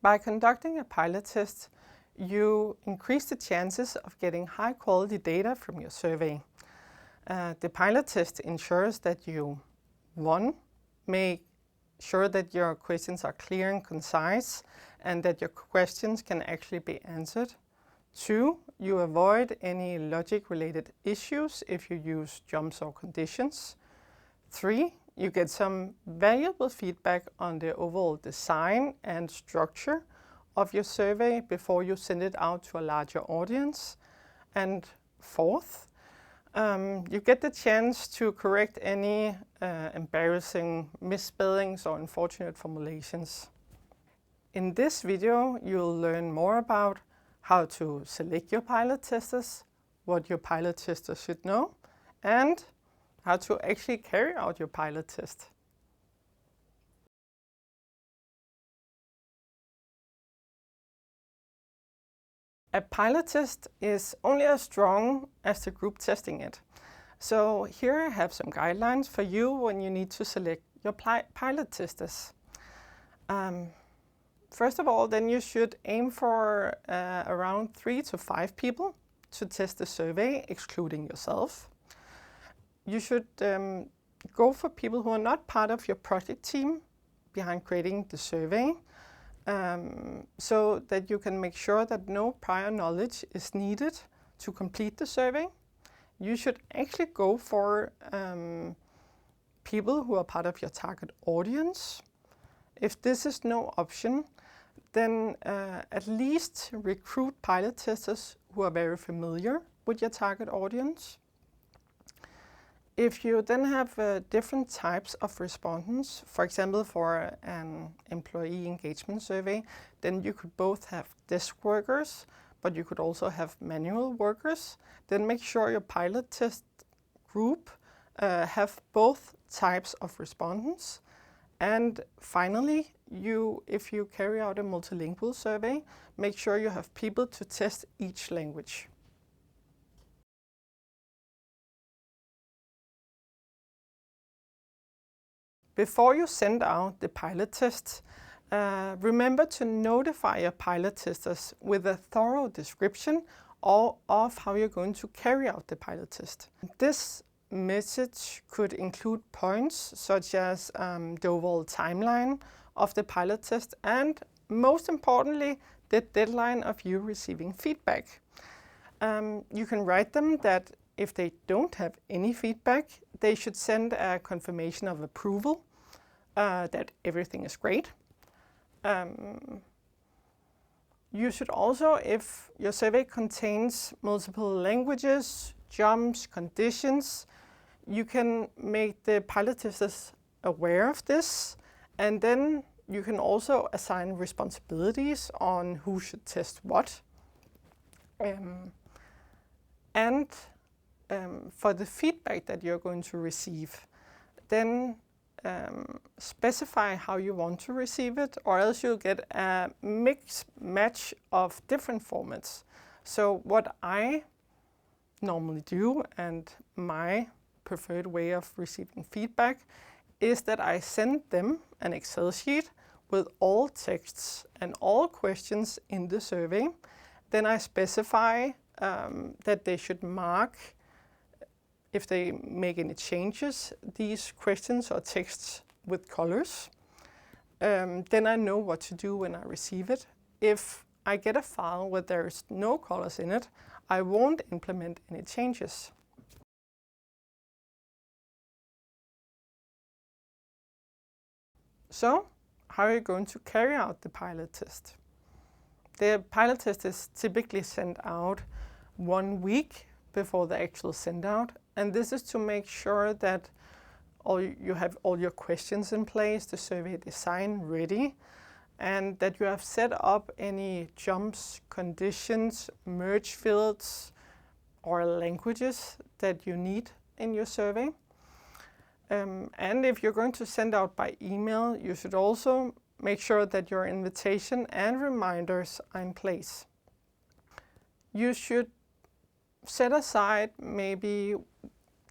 By conducting a pilot test, you increase the chances of getting high quality data from your survey. The pilot test ensures that you, 1, make sure that your questions are clear and concise and that your questions can actually be answered. 2, you avoid any logic-related issues if you use jumps or conditions. 3, you get some valuable feedback on the overall design and structure of your survey before you send it out to a larger audience. And 4th, you get the chance to correct any embarrassing misspellings or unfortunate formulations. In this video, you'll learn more about how to select your pilot testers, what your pilot testers should know, and how to actually carry out your pilot test. A pilot test is only as strong as the group testing it. So here I have some guidelines for you when you need to select your pilot testers. First of all, then you should aim for around 3 to 5 people to test the survey, excluding yourself. You should go for people who are not part of your project team behind creating the survey, so that you can make sure that no prior knowledge is needed to complete the survey. You should actually go for people who are part of your target audience. If this is no option, then at least recruit pilot testers who are very familiar with your target audience. If you then have different types of respondents, for example for an employee engagement survey, then you could both have desk workers, but you could also have manual workers. Then make sure your pilot test group have both types of respondents. And finally, if you carry out a multilingual survey, make sure you have people to test each language. Before you send out the pilot test, remember to notify your pilot testers with a thorough description of how you're going to carry out the pilot test. This message could include points such as the overall timeline of the pilot test and, most importantly, the deadline of you receiving feedback. You can write them that if they don't have any feedback, they should send a confirmation of approval that everything is great. You should also, if your survey contains multiple languages, jumps, conditions, you can make the pilot testers aware of this, and then you can also assign responsibilities on who should test what. For the feedback that you're going to receive, then specify how you want to receive it, or else you'll get a mixed match of different formats. So what I normally do, and my preferred way of receiving feedback, is that I send them an Excel sheet with all texts and all questions in the survey. Then I specify that they should mark, if they make any changes, these questions or texts with colors. Then I know what to do when I receive it. If I get a file where there's no colors in it, I won't implement any changes. So, how are you going to carry out the pilot test? The pilot test is typically sent out 1 week before the actual send out, and this is to make sure that you have all your questions in place, the survey design ready, and that you have set up any jumps, conditions, merge fields, or languages that you need in your survey. And if you're going to send out by email, you should also make sure that your invitation and reminders are in place. You should set aside maybe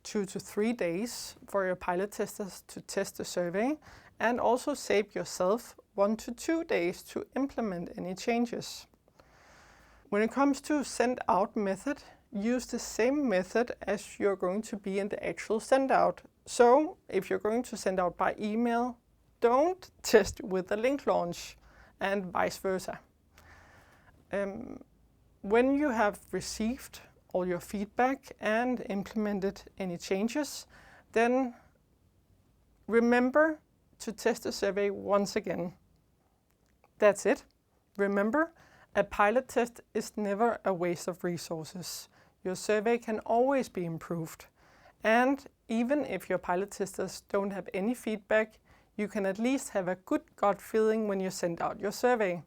2 to 3 days for your pilot testers to test the survey, and also save yourself 1 to 2 days to implement any changes. When it comes to send out method, use the same method as you're going to be in the actual send out. So if you're going to send out by email, don't test with the link launch, and vice versa. When you have received all your feedback and implemented any changes, then remember to test the survey once again. That's it. Remember, a pilot test is never a waste of resources. Your survey can always be improved. And even if your pilot testers don't have any feedback, you can at least have a good gut feeling when you send out your survey.